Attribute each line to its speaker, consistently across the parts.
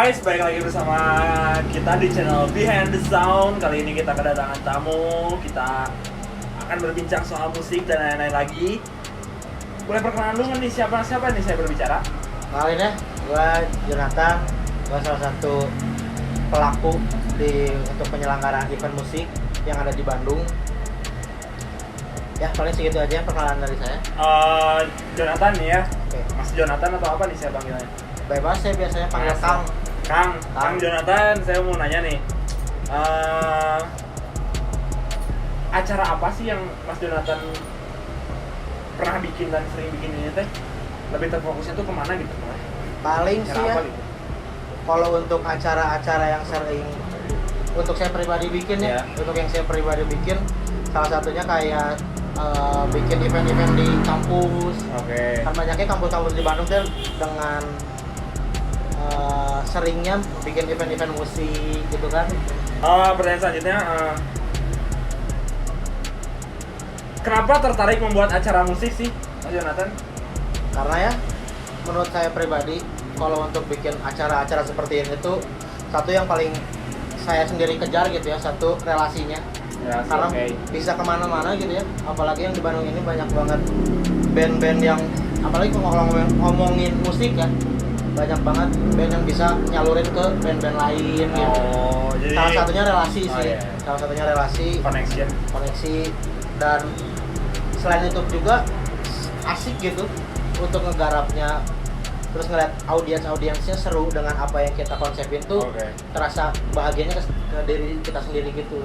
Speaker 1: guys, balik lagi bersama kita di channel Behind the Sound. Kali ini kita kedatangan tamu. Kita akan berbincang soal musik dan lain-lain lagi. Boleh perkenalan dulu nih siapa nih saya berbicara?
Speaker 2: Kenalin ya, gue Jonathan. Gue salah satu pelaku untuk penyelenggaraan event musik yang ada di Bandung. Ya paling segitu aja perkenalan dari saya.
Speaker 1: Jonathan nih ya.
Speaker 2: Oke.
Speaker 1: Mas Jonathan atau apa nih saya panggilnya?
Speaker 2: Bebas, saya biasanya panggil
Speaker 1: Kang Jonathan, saya mau nanya nih, acara apa sih yang Mas Jonathan pernah bikin dan sering bikin ini teh? Lebih terfokusnya tuh kemana gitu?
Speaker 2: Paling sih ya,
Speaker 1: Apa gitu?
Speaker 2: kalau untuk acara-acara yang sering untuk saya pribadi bikin ya, untuk yang saya pribadi bikin, salah satunya kayak bikin event-event di kampus.
Speaker 1: Oke.
Speaker 2: Kan banyaknya kampus-kampus di Bandung tuh dengan seringnya bikin event-event musik gitu kan.
Speaker 1: Pertanyaan selanjutnya, kenapa tertarik membuat acara musik sih, Mas Jonathan?
Speaker 2: Karena ya, menurut saya pribadi, kalau untuk bikin acara-acara seperti ini tuh, satu yang paling saya sendiri kejar gitu ya, satu relasinya.
Speaker 1: Ya,
Speaker 2: Karena bisa kemana-mana gitu ya, apalagi yang di Bandung ini banyak banget band-band yang, apalagi kalau ngomongin musik ya, banyak banget band yang bisa nyalurin ke band-band lain gitu.
Speaker 1: Jadi
Speaker 2: Salah satunya relasi sih,
Speaker 1: iya.
Speaker 2: salah satunya relasi,
Speaker 1: Koneksi.
Speaker 2: dan selain itu juga asik gitu untuk ngegarapnya, terus ngeliat audiensnya seru dengan apa yang kita konsepin tuh.
Speaker 1: Oke.
Speaker 2: Terasa bahagianya ke diri kita sendiri gitu.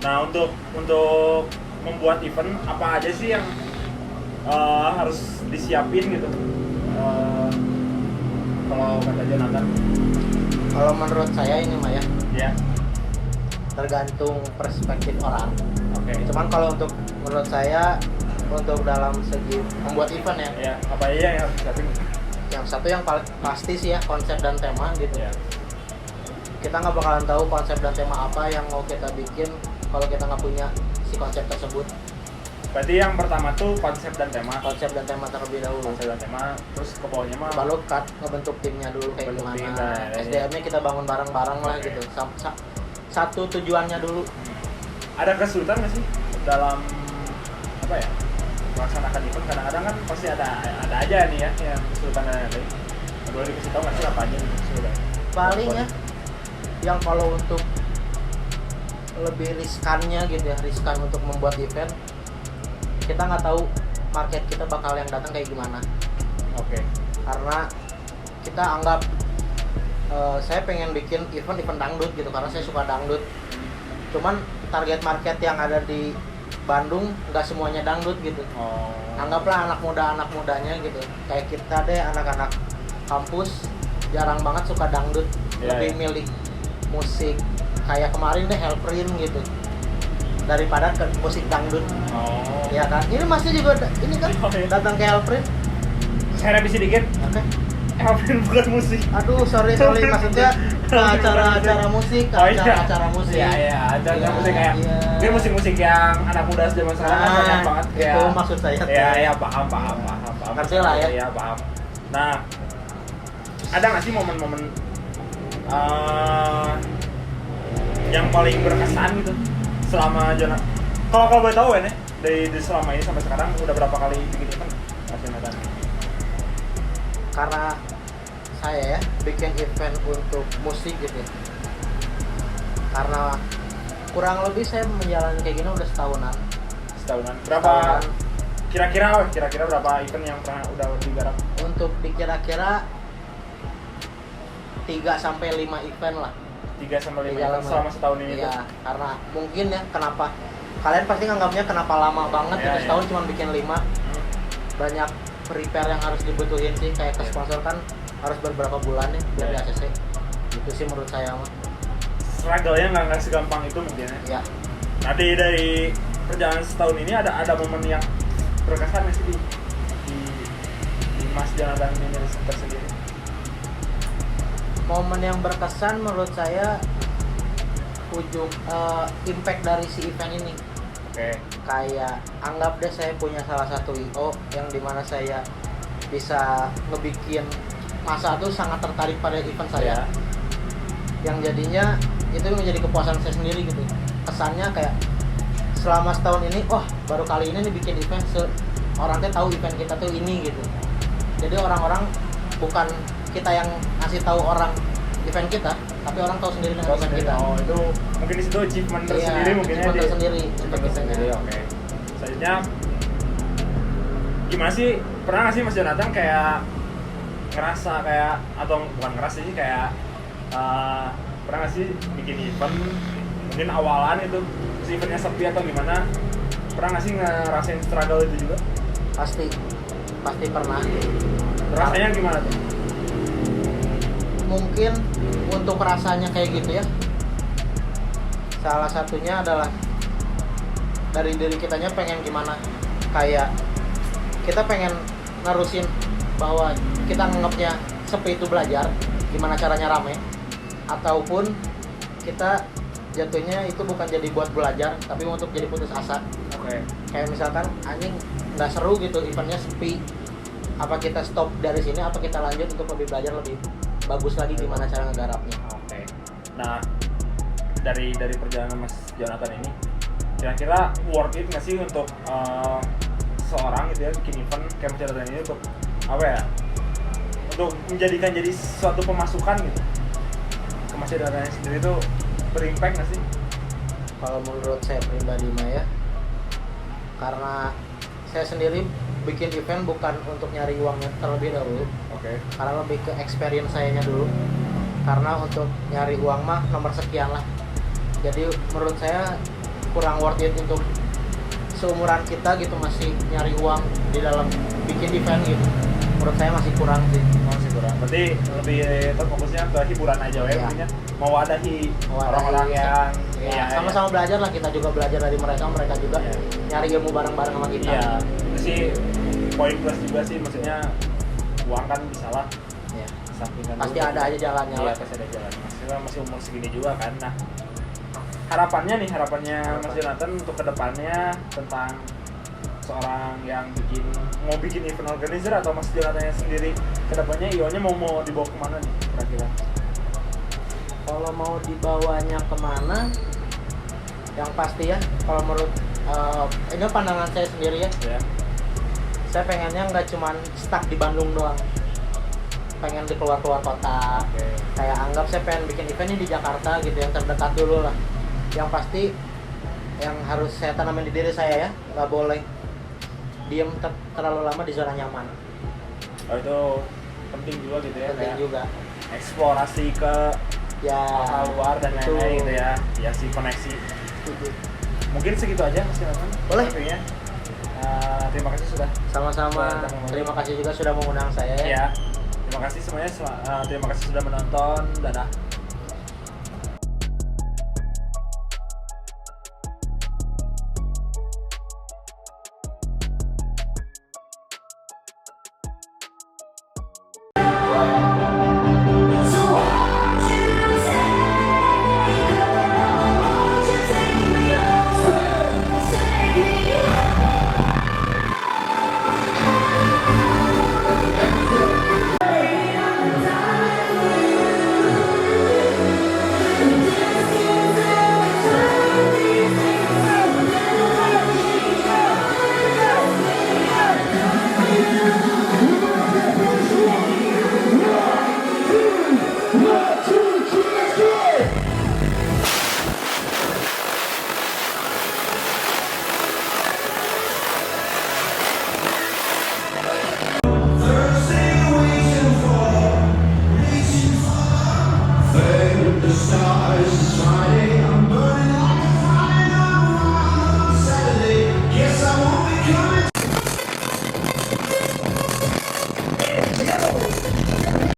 Speaker 1: Nah, untuk membuat event apa aja sih yang harus disiapin gitu? Kalau kata Jonathan?
Speaker 2: Kalau menurut saya ini mah ya,
Speaker 1: Ya.
Speaker 2: tergantung perspektif orang.
Speaker 1: Oke.
Speaker 2: Cuman kalau untuk menurut saya, untuk dalam segi membuat event ya,
Speaker 1: Ya, apa aja yang harus disiapin?
Speaker 2: yang satu yang paling pasti sih ya, konsep dan tema gitu.
Speaker 1: Ya.
Speaker 2: Kita nggak bakalan tahu konsep dan tema apa yang mau kita bikin kalau kita nggak punya si konsep tersebut.
Speaker 1: Berarti yang pertama tuh konsep dan tema.
Speaker 2: Konsep dan tema terlebih dahulu.
Speaker 1: Konsep dan tema, terus ke bawahnya mah
Speaker 2: Baru ngebentuk timnya dulu kayak
Speaker 1: Bentuk tim,
Speaker 2: gimana.
Speaker 1: nah,
Speaker 2: SDM-nya kita bangun bareng-bareng lah
Speaker 1: Oke.
Speaker 2: gitu. Satu tujuannya dulu.
Speaker 1: ada kesulitan nggak sih dalam apa ya melaksanakan event? Kadang-kadang kan pasti ada aja nih ya yang kesulitan dan lain-lain. Boleh dikasih tahu nggak sih apa aja yang kesulitan?
Speaker 2: Paling ya, yang kalau untuk lebih riskannya gitu ya, riskan untuk membuat event, kita nggak tahu market kita bakal yang datang kayak gimana.
Speaker 1: Oke.
Speaker 2: Karena kita anggap saya pengen bikin event dangdut gitu karena saya suka dangdut. Cuman target market yang ada di Bandung nggak semuanya dangdut gitu.
Speaker 1: Oh.
Speaker 2: Anggaplah anak mudanya gitu. Kayak kita deh, anak-anak kampus jarang banget suka dangdut.
Speaker 1: Iya,
Speaker 2: Lebih
Speaker 1: iya.
Speaker 2: milih musik kayak kemarin deh Helprin gitu daripada ke musik dangdut.
Speaker 1: Oh.
Speaker 2: Ya kan? Ini masih juga ini kan
Speaker 1: Oh, iya.
Speaker 2: datang ke Helprin.
Speaker 1: Saya revisi dikit.
Speaker 2: Oke.
Speaker 1: Elvin bukan musik.
Speaker 2: Aduh, sorry maksudnya acara musik, acara musik.
Speaker 1: Iya, acara
Speaker 2: Iya,
Speaker 1: musik kayak
Speaker 2: iya.
Speaker 1: ini musik-musik yang anak muda zaman sekarang kan banyak banget.
Speaker 2: Itu maksud saya.
Speaker 1: Ya, paham.
Speaker 2: Ngerti lah ya.
Speaker 1: Iya, paham. Nah, ada nggak sih momen-momen yang paling berkesan gitu selama Jonathan? Kalau boleh tahu ya, dari selama ini sampai sekarang udah berapa kali bikin event, Mas Jonathan?
Speaker 2: Karena saya ya bikin event untuk musik gitu ya. Karena kurang lebih saya menjalani kayak gini udah setahunan.
Speaker 1: Setahunan. Berapa? Kira-kira berapa event yang pernah udah digarap?
Speaker 2: Untuk dikira-kira 3-5 event lah.
Speaker 1: 3-5
Speaker 2: Tiga
Speaker 1: event
Speaker 2: lama.
Speaker 1: selama setahun ini tuh.
Speaker 2: Iya, karena mungkin ya kenapa kalian pasti nganggapnya kenapa lama banget
Speaker 1: Iya,
Speaker 2: gitu,
Speaker 1: iya.
Speaker 2: setahun cuma bikin 5. Banyak prepare yang harus dibutuhin sih, kayak ke
Speaker 1: Iya.
Speaker 2: sponsor kan harus beberapa bulan ya biar di
Speaker 1: Iya.
Speaker 2: ACC. Itu sih menurut saya mah.
Speaker 1: Struggle-nya nggak segampang itu mungkin ya.
Speaker 2: Ya,
Speaker 1: Nanti dari perjalanan setahun ini ada momen yang berkesan nggak sih di Mas Jonathan ini tersendiri?
Speaker 2: momen yang berkesan menurut saya impact dari si event ini.
Speaker 1: Oke.
Speaker 2: Kayak anggap deh saya punya salah satu IO yang dimana saya bisa ngebikin masa tuh sangat tertarik pada event saya.
Speaker 1: Iya.
Speaker 2: yang jadinya itu menjadi kepuasan saya sendiri gitu. Kesannya kayak selama setahun ini, baru kali ini nih bikin event, orang teh tahu event kita tuh ini gitu. Jadi orang-orang bukan kita yang ngasih tahu orang event kita, tapi orang tahu sendiri dengan event kita.
Speaker 1: Oh, itu mungkin di situ achievement tersendiri mungkin
Speaker 2: achievement tersendiri untuk
Speaker 1: sendiri. Oke. Selanjutnya gimana sih, pernah nggak sih Mas Jonathan kayak ngerasa kayak, atau bukan ngerasa sih, kayak pernah nggak sih bikin event mungkin awalan itu terus eventnya sepi atau gimana, pernah nggak sih ngerasain struggle itu juga?
Speaker 2: Pasti pernah.
Speaker 1: Rasanya gimana tuh?
Speaker 2: Mungkin untuk rasanya kayak gitu ya, salah satunya adalah dari diri kitanya pengen gimana, kayak kita pengen nerusin bahwa kita nganggapnya sepi itu belajar gimana caranya rame, ataupun kita jatuhnya itu bukan jadi buat belajar tapi untuk jadi putus asa.
Speaker 1: Oke.
Speaker 2: Kayak misalkan anjing nggak seru gitu eventnya sepi, apa kita stop dari sini, apa kita lanjut untuk lebih belajar lebih bagus lagi gimana cara ngegarapnya.
Speaker 1: Oke. Nah, dari perjalanan Mas Jonathan ini, kira-kira worth it nggak sih untuk seorang gitu ya bikin event kayak Mas Jonathan ini untuk apa ya? Untuk menjadikan jadi suatu pemasukan gitu ke Mas Jonathan sendiri itu berimpact nggak sih?
Speaker 2: Kalau menurut saya pribadi mah ya, karena saya sendiri bikin event bukan untuk nyari uangnya terlebih dahulu.
Speaker 1: Oke.
Speaker 2: Karena lebih ke experience sayanya dulu. Karena untuk nyari uang mah nomor sekian lah. Jadi menurut saya kurang worth it untuk seumuran kita gitu masih nyari uang di dalam bikin event gitu. Menurut saya masih kurang sih.
Speaker 1: Masih kurang. Berarti lebih terfokusnya ke hiburan aja ya, maksudnya mewadahi orang-orang yang
Speaker 2: sama-sama belajar lah, kita juga belajar dari mereka, mereka juga nyari ilmu bareng-bareng sama kita.
Speaker 1: Iya, itu sih poin plus juga sih, maksudnya uang kan bisa lah.
Speaker 2: Iya.
Speaker 1: Sampingan
Speaker 2: Pasti
Speaker 1: dulu.
Speaker 2: ada aja jalannya
Speaker 1: Iya,
Speaker 2: lah.
Speaker 1: pasti ada jalan. Maksudnya masih umur segini juga kan. Nah, harapannya Mas Jonathan untuk kedepannya tentang seorang yang mau bikin event organizer, atau Mas Jonathan sendiri kedepannya IO-nya mau dibawa kemana nih kira-kira?
Speaker 2: Kalau mau dibawanya kemana, yang pasti ya, kalau menurut ini pandangan saya sendiri ya, saya pengennya nggak cuman stuck di Bandung doang, pengen di keluar kota. Kayak anggap saya pengen bikin event ini di Jakarta gitu, yang terdekat dulu lah. Yang pasti yang harus saya tanamin di diri saya ya, nggak boleh diem terlalu lama di zona nyaman.
Speaker 1: Oh, itu penting juga gitu ya.
Speaker 2: Penting juga
Speaker 1: eksplorasi ke hal luar dan lain-lain gitu ya. Ya sih, koneksi. Mungkin segitu aja Mas Jonathan.
Speaker 2: Boleh.
Speaker 1: Terima kasih sudah.
Speaker 2: Sama-sama. Terima kasih juga sudah mengundang saya.
Speaker 1: Ya. Terima kasih semuanya. Terima kasih sudah menonton. Dadah.